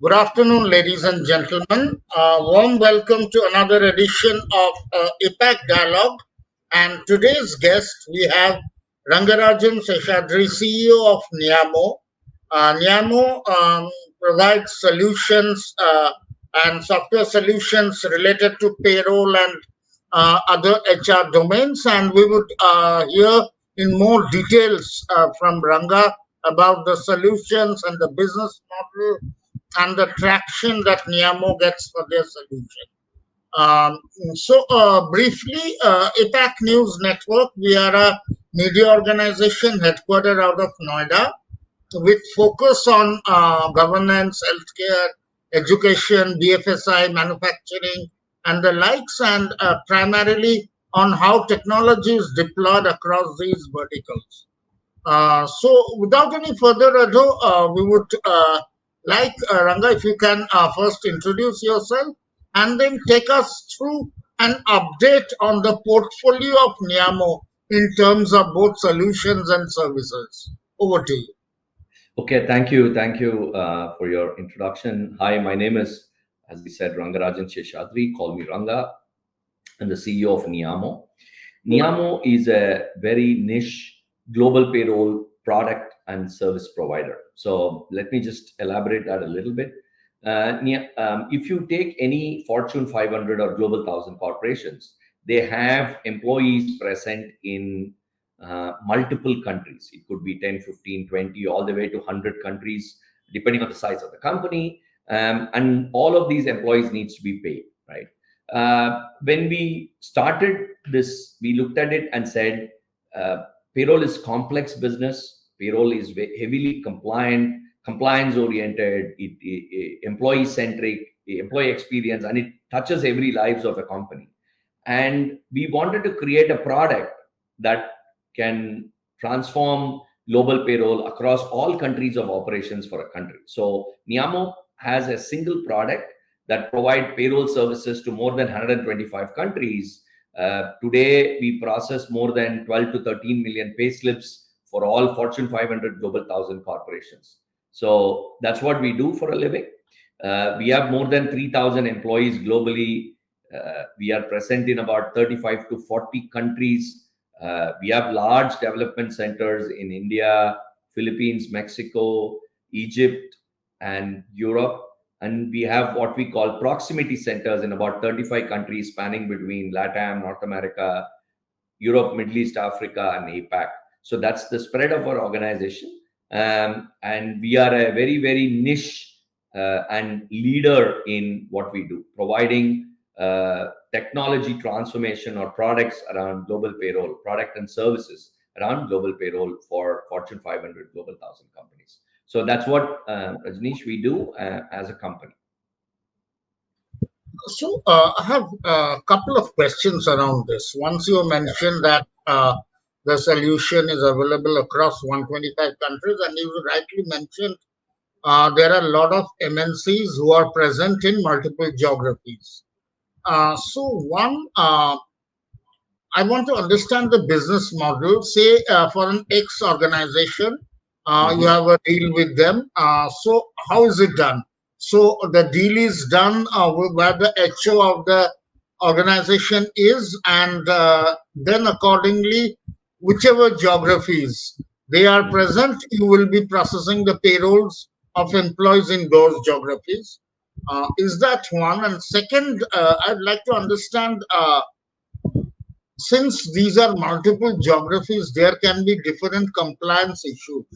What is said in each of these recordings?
Good afternoon, ladies and gentlemen. Warm welcome to another edition of APAC Dialogue. And today's guest, we have Rangarajan Seshadri, CEO of Neeyamo. Neeyamo provides solutions and software solutions related to payroll and other HR domains. And we would hear in more details from Ranga about the solutions and the business model and the traction that Neeyamo gets for their solution. Um, Briefly, APAC News Network, we are a media organization headquartered out of Noida with focus on governance, healthcare, education, BFSI, manufacturing, and the likes, and primarily on how technology is deployed across these verticals. Without any further ado, we would like Ranga, if you can first introduce yourself and then take us through an update on the portfolio of Neeyamo in terms of both solutions and services. Over to you. Okay, thank you for your introduction. Hi, my name is, as we said, Rangarajan Seshadri. Call me Ranga. I'm the CEO of Neeyamo. Neeyamo is a very niche global payroll product and service provider. So let me just elaborate that a little bit. If you take any Fortune 500 or Global 1000 corporations, they have employees present in multiple countries. It could be 10, 15, 20, all the way to 100 countries, depending on the size of the company. And all of these employees needs to be paid, right? When we started this, we looked at it and said, payroll is complex business. Payroll is heavily compliance oriented, employee centric, employee experience, and it touches every lives of a company. And we wanted to create a product that can transform global payroll across all countries of operations for a country. So Neeyamo has a single product that provide payroll services to more than 125 countries. Today, we process more than 12 to 13 million pay slips for all Fortune 500 Global 1000 corporations. So that's what we do for a living. We have more than 3,000 employees globally. We are present in about 35 to 40 countries. We have large development centers in India, Philippines, Mexico, Egypt, and Europe. And we have what we call proximity centers in about 35 countries spanning between LATAM, North America, Europe, Middle East, Africa, and APAC. So that's the spread of our organization. And we are a very, very niche and leader in what we do, providing technology transformation or products around global payroll, product and services around global payroll for Fortune 500 Global 1000 companies. So that's what, Rajneesh, we do as a company. I have a couple of questions around this. Once you mentioned that the solution is available across 125 countries, and you rightly mentioned there are a lot of MNCs who are present in multiple geographies. I want to understand the business model. Say for an X organization, you have a deal with them. So how is it done? So the deal is done where the HO of the organization is, and then accordingly, whichever geographies they are present, you will be processing the payrolls of employees in those geographies. Is that one? And second, I'd like to understand. Since these are multiple geographies, there can be different compliance issues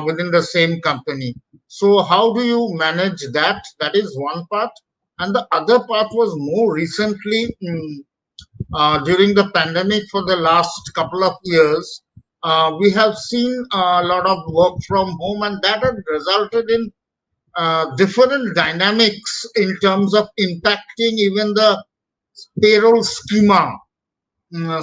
within the same company. So, how do you manage that? That is one part. And the other part was more recently during the pandemic for the last couple of years. We have seen a lot of work from home, and that has resulted in different dynamics in terms of impacting even the payroll schema.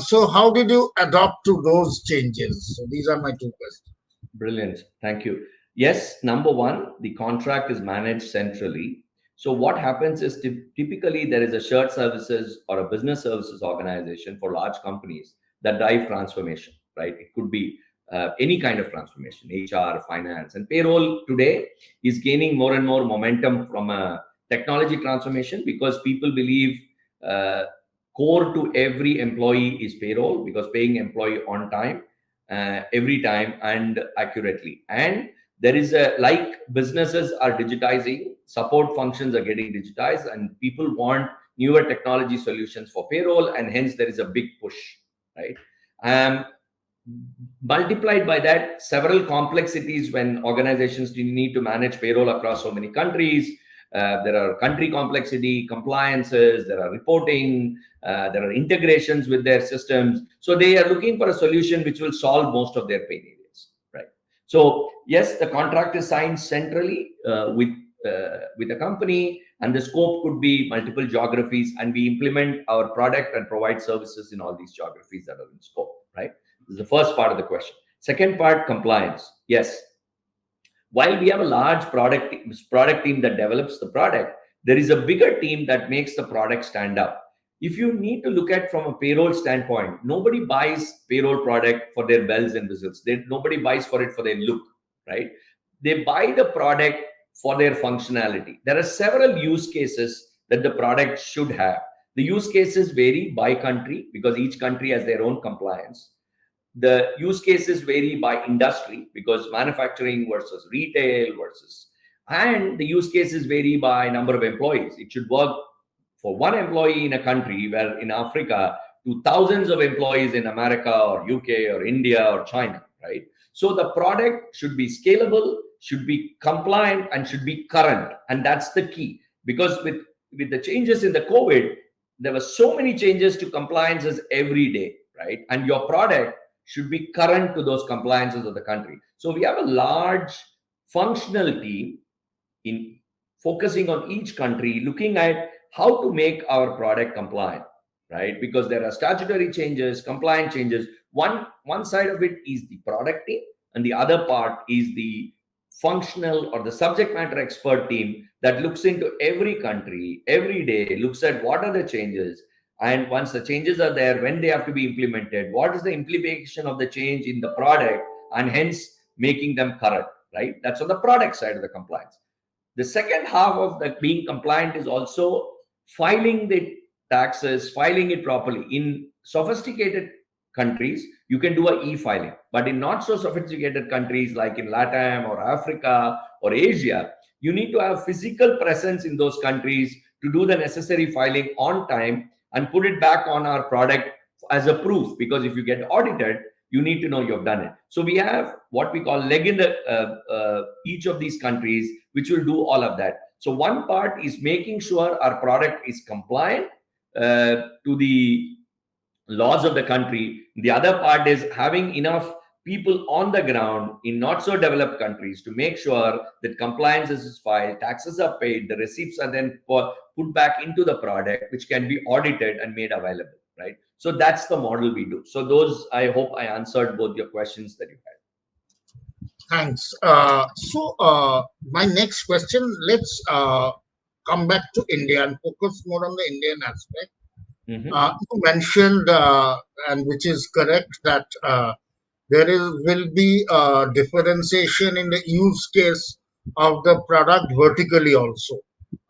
So, how did you adapt to those changes? So, these are my two questions. Brilliant. Thank you. Yes, number one, the contract is managed centrally. So what happens is typically there is a shared services or a business services organization for large companies that drive transformation, right? It could be any kind of transformation, HR, finance, and payroll today is gaining more and more momentum from a technology transformation because people believe uh, core to every employee is payroll because paying employee on time, every time and accurately. And there is a like businesses are digitizing, support functions are getting digitized, and people want newer technology solutions for payroll, and hence there is a big push, right? Um, Multiplied by that, several complexities when organizations need to manage payroll across so many countries. There are country complexity, compliances, there are reporting, there are integrations with their systems. So they are looking for a solution which will solve most of their pain areas, right? So yes, the contract is signed centrally with a company, and the scope could be multiple geographies, and we implement our product and provide services in all these geographies that are in scope, right? This is the first part of the question. Second part, compliance. Yes, while we have a large product team that develops the product, there is a bigger team that makes the product stand up. If you need to look at from a payroll standpoint, nobody buys payroll product for their bells and whistles. Nobody buys for it for their look, right? They buy the product for their functionality. There are several use cases that the product should have. The use cases vary by country because each country has their own compliance. The use cases vary by industry because manufacturing versus retail versus, and the use cases vary by number of employees. It should work for one employee in a country, where in Africa to thousands of employees in America or UK or India or China, right? So the product should be scalable, should be compliant, and should be current. And that's the key, because with the changes in the COVID, there were so many changes to compliances every day, right? And your product should be current to those compliances of the country. So we have a large functional team in focusing on each country, looking at how to make our product compliant, right? Because there are statutory changes, compliant changes. One side of it is the product team, and the other part is the functional or the subject matter expert team that looks into every country every day, looks at what are the changes, and once the changes are there, when they have to be implemented, what is the implication of the change in the product, and hence making them current, right? That's on the product side of the compliance. The second half of the being compliant is also filing the taxes, filing it properly. In sophisticated countries, you can do a e-filing, but in not so sophisticated countries like in Latam or Africa or Asia, you need to have physical presence in those countries to do the necessary filing on time and put it back on our product as a proof. Because if you get audited, you need to know you've done it. So we have what we call leg in the each of these countries, which will do all of that. So one part is making sure our product is compliant to the laws of the country. The other part is having enough people on the ground in not so developed countries to make sure that compliance is filed, taxes are paid, the receipts are then put back into the product, which can be audited and made available, right? So that's the model we do. So those, I hope I answered both your questions that you had. Thanks. My next question, let's come back to India and focus more on the Indian aspect. Mm-hmm. You mentioned, and which is correct, that will be a differentiation in the use case of the product vertically also.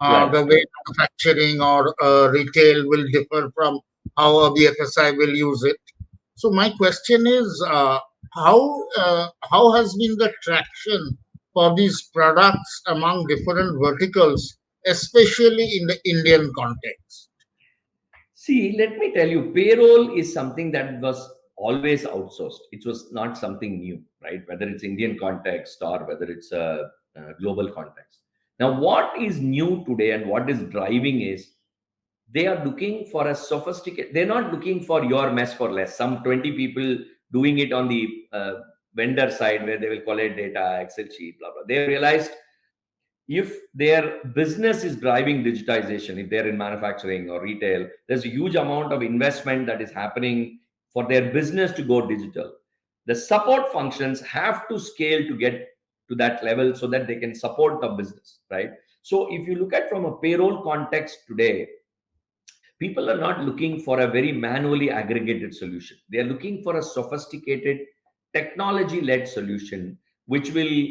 Right. The way manufacturing or retail will differ from how a BFSI will use it. So my question is, how has been the traction for these products among different verticals, especially in the Indian context? See, let me tell you, payroll is something that was always outsourced. It was not something new, right? Whether it's Indian context or whether it's a global context. Now, what is new today and what is driving is they are looking for a sophisticated, they're not looking for your mess for less. Some 20 people doing it on the vendor side where they will collect data, Excel sheet, blah, blah. They realized if their business is driving digitization, if they're in manufacturing or retail, there's a huge amount of investment that is happening for their business to go digital. The support functions have to scale to get to that level so that they can support the business, right? So if you look at from a payroll context today, people are not looking for a very manually aggregated solution. They are looking for a sophisticated technology-led solution which will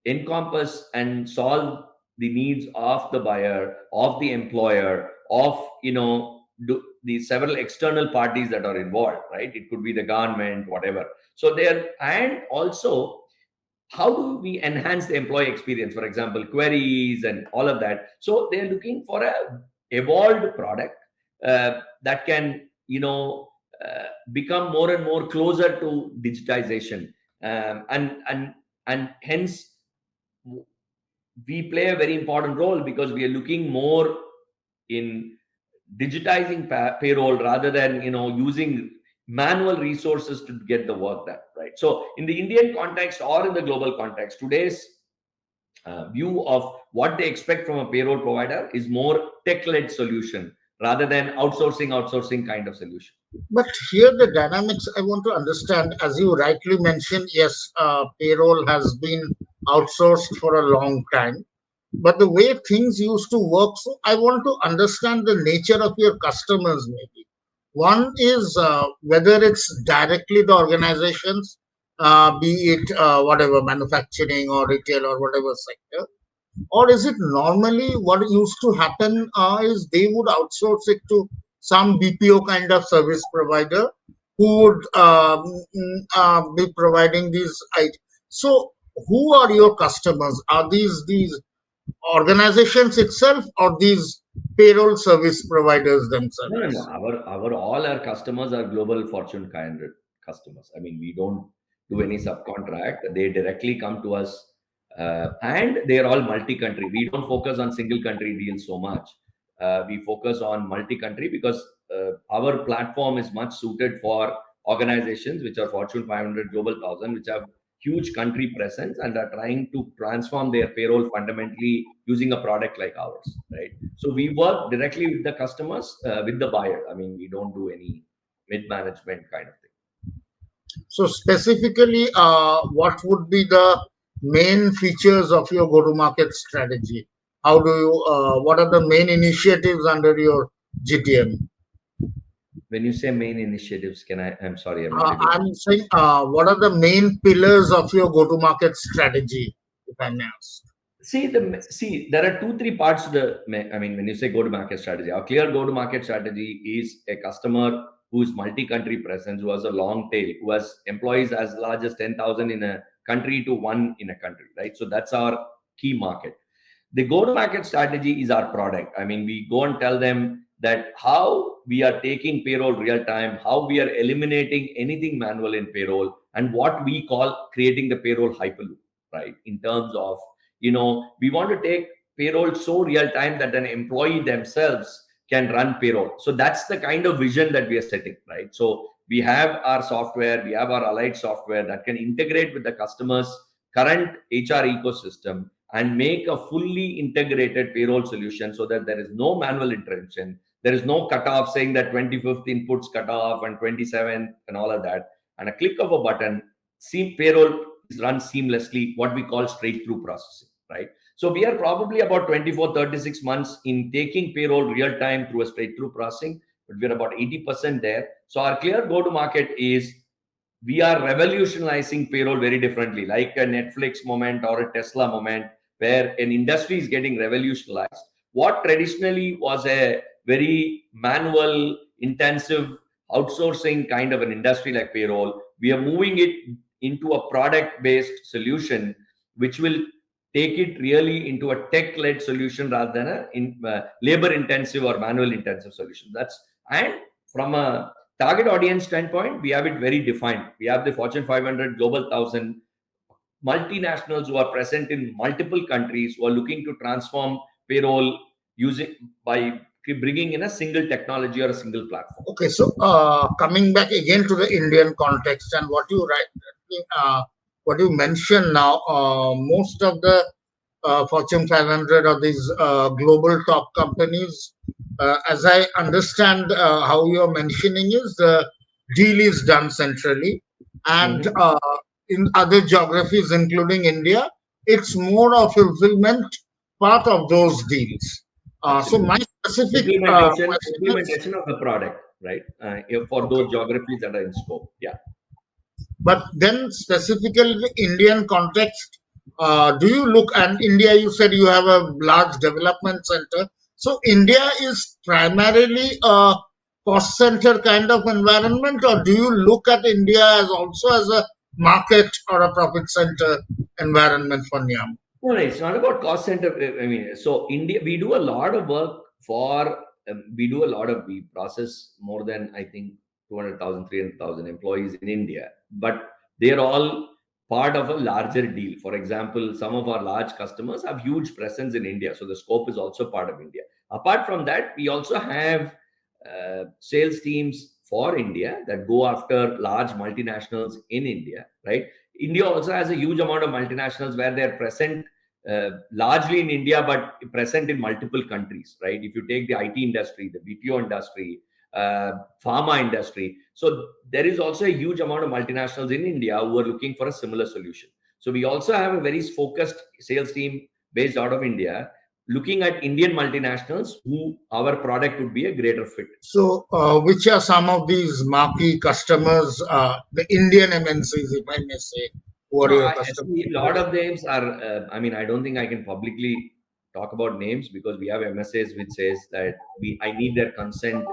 encompass and solve the needs of the buyer, of the employer, of the several external parties that are involved, right? It could be the government, whatever. So there, and also how do we enhance the employee experience, for example, queries and all of that. So they're looking for a evolved product that can become more and more closer to digitization, and hence we play a very important role because we are looking more in digitizing payroll rather than using manual resources to get the work done, right? So in the Indian context or in the global context, today's view of what they expect from a payroll provider is more tech-led solution rather than outsourcing kind of solution. But here the dynamics I want to understand, as you rightly mentioned, yes, payroll has been outsourced for a long time. But the way things used to work, so I want to understand the nature of your customers maybe. One is whether it's directly the organizations, be it whatever, manufacturing or retail or whatever sector, or is it normally what used to happen is they would outsource it to some BPO kind of service provider who would be providing these items. So, who are your customers? Are these organizations itself or these payroll service providers No, no, no. themselves? Our all our customers are global Fortune 500 customers. I mean, we don't do any subcontract. They directly come to us, and they are all multi-country. We don't focus on single country deals so much. We focus on multi-country because our platform is much suited for organizations which are Fortune 500, Global 1000, which have huge country presence and are trying to transform their payroll fundamentally using a product like ours, right? So we work directly with the customers, with the buyer. I mean, we don't do any mid management kind of thing. So, specifically, what would be the main features of your go-to-market strategy? How do you? What are the main initiatives under your GTM? When you say main initiatives, I'm sorry, I'm not able to. I'm saying, what are the main pillars of your go-to-market strategy, if I may ask? See, there are two, three parts to I mean, when you say go-to-market strategy, our clear go-to-market strategy is a customer who is multi-country presence, who has a long tail, who has employees as large as 10,000 in a country to one in a country, right? So that's our key market. The go-to-market strategy is our product. I mean, we go and tell them that how we are taking payroll real time, how we are eliminating anything manual in payroll, and what we call creating the payroll hyperloop, right? In terms of, we want to take payroll so real time that an employee themselves can run payroll. So that's the kind of vision that we are setting, right? So we have our software, we have our allied software that can integrate with the customer's current HR ecosystem and make a fully integrated payroll solution so that there is no manual intervention. There is no cutoff saying that 25th inputs cut off and 27th and all of that. And a click of a button, payroll is run seamlessly, what we call straight through processing, right? So we are probably about 24, 36 months in taking payroll real time through a straight through processing, but we're about 80% there. So our clear go to market is we are revolutionizing payroll very differently, like a Netflix moment or a Tesla moment, where an industry is getting revolutionized. What traditionally was a very manual, intensive, outsourcing kind of an industry like payroll, we are moving it into a product based solution, which will take it really into a tech led solution rather than a labor intensive or manual intensive solution. That's and from a target audience standpoint, we have it very defined. We have the Fortune 500, Global 1000, multinationals who are present in multiple countries who are looking to transform payroll using by bringing in a single technology or a single platform. Okay, so coming back again to the Indian context and what you mentioned now, most of the Fortune 500 or these global top companies, as I understand how you're mentioning is the deal is done centrally, and Mhm. in other geographies, including India, it's more of fulfillment part of those deals. So Absolutely. my specific question is, Implementation of the product, right? For those okay, geographies that are in scope. Yeah. But then specifically the Indian context, do you look, and India, you said you have a large development center. So India is primarily a cost center kind of environment, or do you look at India as also as a market or a profit center environment for Niam? No, no, it's not about cost center. I mean, so India, we do a lot of work for, we process more than, I think, 200,000, 300,000 employees in India, but they're all part of a larger deal. For example, some of our large customers have huge presence in India. So the scope is also part of India. Apart from that, we also have sales teams for India that go after large multinationals in India, right? India also has a huge amount of multinationals where they're present largely in India, but present in multiple countries, right? If you take the IT industry, the BPO industry, pharma industry, so there is also a huge amount of multinationals in India who are looking for a similar solution. So we also have a very focused sales team based out of India, looking at Indian multinationals who our product would be a greater fit. So, which are some of these marquee customers, the Indian MNCs, if I may say, who are No, your I customers? see a lot of names are. I mean, I don't think I can publicly talk about names because we have MSAs which says that I need their consent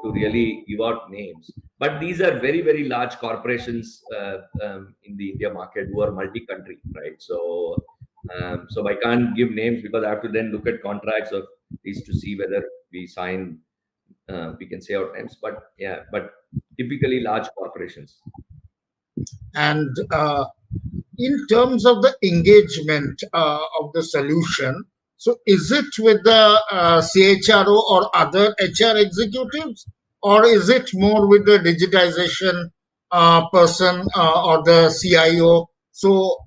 to really give out names. But these are very very large corporations in the India market who are multi-country, right? So I can't give names because I have to then look at contracts of these to see whether we sign. We can say our names, but yeah, but typically large corporations. And in terms of the engagement of the solution, so is it with the CHRO or other HR executives, or is it more with the digitization person or the CIO? So,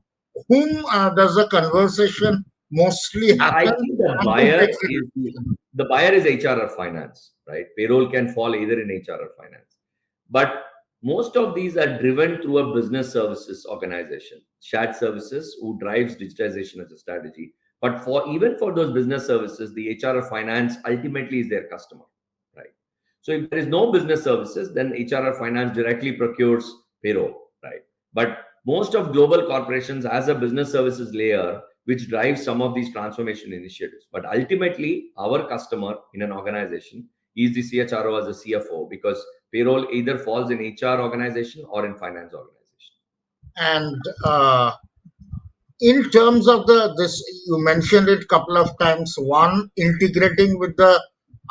whom does the conversation mostly See, I happen, think the and who buyer takes the is decision? the buyer is HR or finance, right? Payroll can fall either in HR or finance. But most of these are driven through a business services organization, shared services who drives digitization as a strategy. But for even for those business services, the HR or finance ultimately is their customer, right? So if there is no business services, then HR or finance directly procures payroll, right? But most of global corporations has a business services layer which drives some of these transformation initiatives. But ultimately, our customer in an organization is the CHRO as a CFO because payroll either falls in HR organization or in finance organization. And in terms of the this, you mentioned it couple of times. One, integrating with the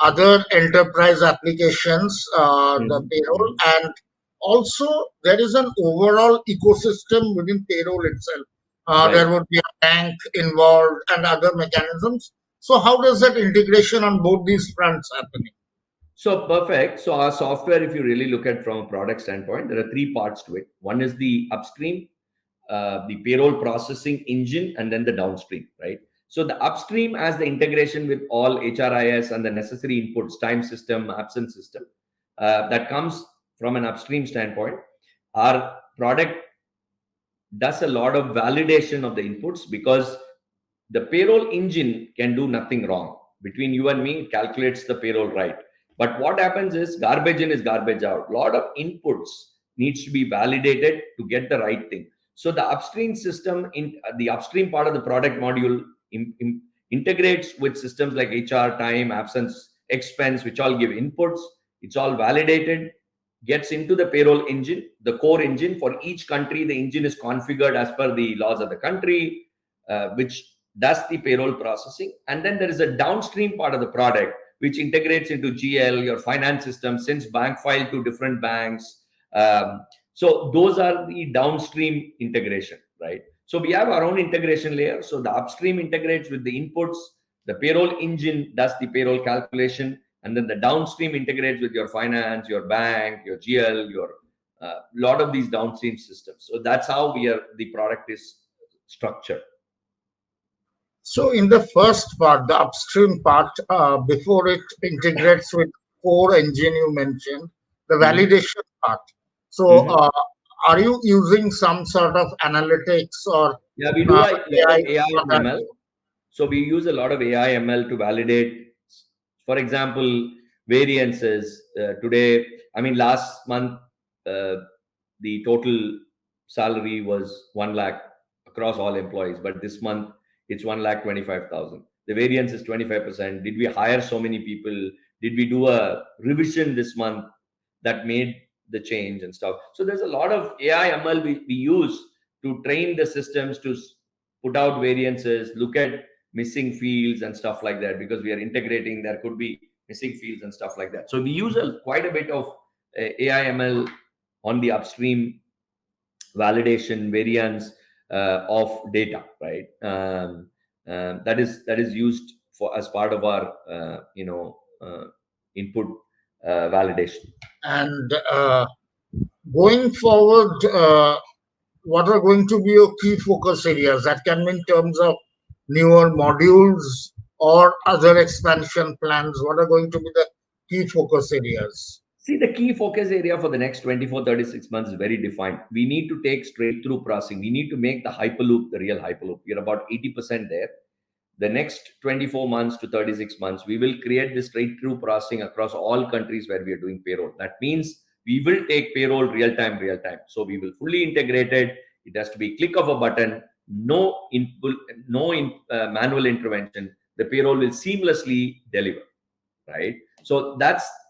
other enterprise applications, the Mhm, payroll, mhm. and also there is an overall ecosystem within payroll itself. Right. There would be a bank involved and other mechanisms. So how does that integration on both these fronts happening? So perfect. So our software, if you really look at from a product standpoint, there are three parts to it. One is the upstream, the payroll processing engine, and then the downstream, right? So the upstream has the integration with all HRIS and the necessary inputs, time system, absence system, that comes from an upstream standpoint. Our product does a lot of validation of the inputs because the payroll engine can do nothing wrong. Between you and me, it calculates the payroll right. But what happens is garbage in is garbage out. A lot of inputs needs to be validated to get the right thing. So the upstream system in the upstream part of the product module integrates with systems like HR, time, absence, expense, which all give inputs. It's all validated, gets into the payroll engine, the core engine for each country. The engine is configured as per the laws of the country, which does the payroll processing. And then there is a downstream part of the product which integrates into GL, your finance system, sends bank file to different banks. So those are the downstream integration, right? So we have our own integration layer. So the upstream integrates with the inputs, the payroll engine does the payroll calculation, and then the downstream integrates with your finance, your bank, your GL, your lot of these downstream systems. So that's how the product is structured. So in the first part, the upstream part, before it integrates with core engine you mentioned, the Mhm. validation part. So Mhm. are you using some sort of analytics or Yeah, we do a lot AI of AI for and that? ML. So we use a lot of AI ML to validate, for example, variances. Today, I mean, last month, uh, the total. salary was 1 lakh across all employees, but this month it's 1 lakh 25,000. The variance is 25%. Did we hire so many people? Did we do a revision this month that made the change and stuff? So there's a lot of AI ML we use to train the systems to put out variances, look at missing fields and stuff like that, because we are integrating, there could be missing fields and stuff like that. So we use quite a bit of AI ML on the upstream validation variance of data, right? That is used for as part of our input validation. And going forward, what are going to be your key focus areas? That can be in terms of newer modules or other expansion plans. What are going to be the key focus areas? See, the key focus area for the next 24, 36 months is very defined. We need to take straight through processing. We need to make the Hyperloop the real Hyperloop. We're about 80% there. The next 24 months to 36 months, we will create this straight through processing across all countries where we are doing payroll. That means we will take payroll real time. So we will fully integrate it. It has to be click of a button, no input, manual intervention. The payroll will seamlessly deliver, right? So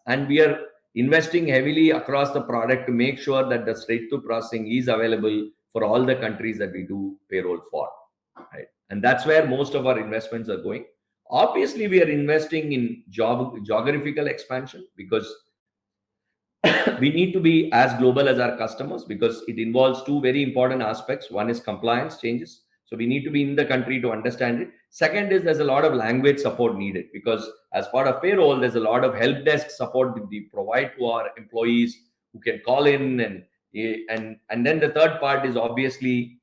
and we are investing heavily across the product to make sure that the straight through processing is available for all the countries that we do payroll for, right? And that's where most of our investments are going. Obviously, we are investing in geographical expansion, because we need to be as global as our customers, because it involves two very important aspects. One is compliance changes. So we need to be in the country to understand it. Second is there's a lot of language support needed, because as part of payroll, there's a lot of help desk support that we provide to our employees who can call in. And then the third part is obviously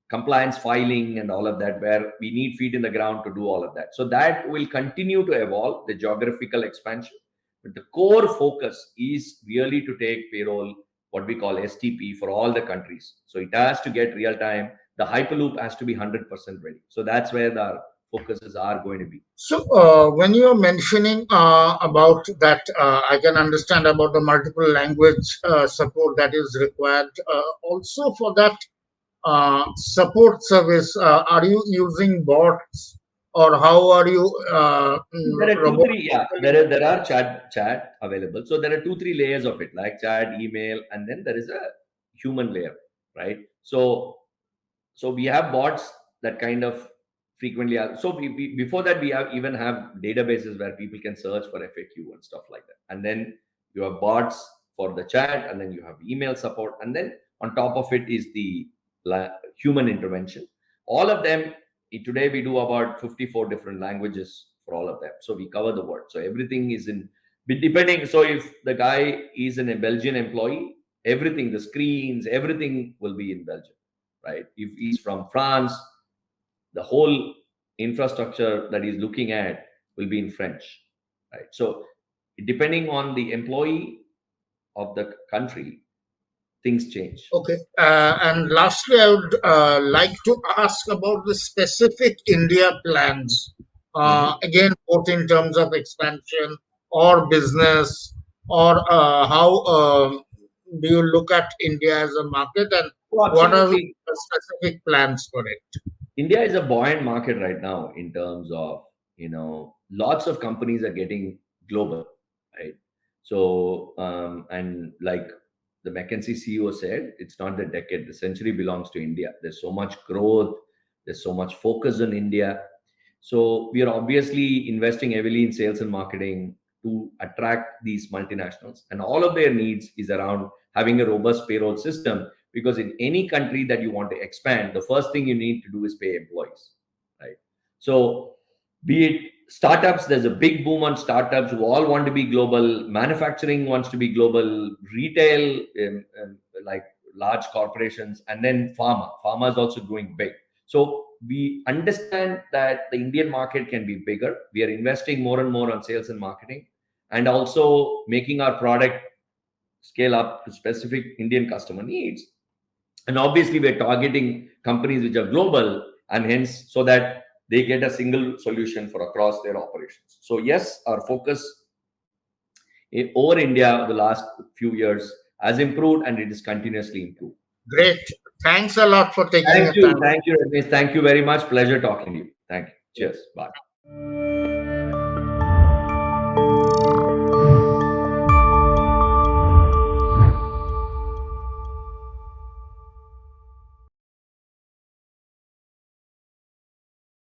compliance filing and all of that, where we need feet in the ground to do all of that. So that will continue to evolve, the geographical expansion. But the core focus is really to take payroll, what we call STP, for all the countries. So it has to get real time. The Hyperloop has to be 100% ready. So that's where the focuses are going to be. So, when you are mentioning about that, I can understand about the multiple language support that is required. Also, for that support service, are you using bots, or how are you There are two, three, yeah. robotically? There are chat available. So there are 2, 3 layers of it, like chat, email, and then there is a human layer, right? So we have bots that kind of frequently are, so before that we even have databases where people can search for FAQ and stuff like that. And then you have bots for the chat, and then you have email support, and then on top of it is the human intervention. All of them, today we do about 54 different languages for all of them. So we cover the world. So everything is in, depending. So if the guy is a Belgian employee, everything, the screens, everything will be in Belgium, right? If he's from France, the whole infrastructure that he's looking at will be in French, right? So depending on the employee of the country, things change. Okay. And lastly, I would like to ask about the specific India plans. Mhm. Again, both in terms of expansion or business, or how do you look at India as a market, and Oh, what are the absolutely. specific plans for it? India is a buoyant market right now in terms of, lots of companies are getting global, right? So, and like the McKinsey CEO said, it's not the decade, the century belongs to India. There's so much growth, there's so much focus on India. So we are obviously investing heavily in sales and marketing to attract these multinationals, and all of their needs is around having a robust payroll system, because in any country that you want to expand, the first thing you need to do is pay employees, right? So be it startups, there's a big boom on startups who all want to be global. Manufacturing wants to be global. Retail, like large corporations, and then pharma is also growing big. So we understand that the Indian market can be bigger. We are investing more and more on sales and marketing, and also making our product scale up to specific Indian customer needs. And obviously, we're targeting companies which are global, and hence so that they get a single solution for across their operations. So yes, our focus over India the last few years has improved, and it is continuously improved. Great. Thanks a lot for taking your time. Thank you, Rajneesh. Thank you very much. Pleasure talking to you. Thank you. Cheers. Bye.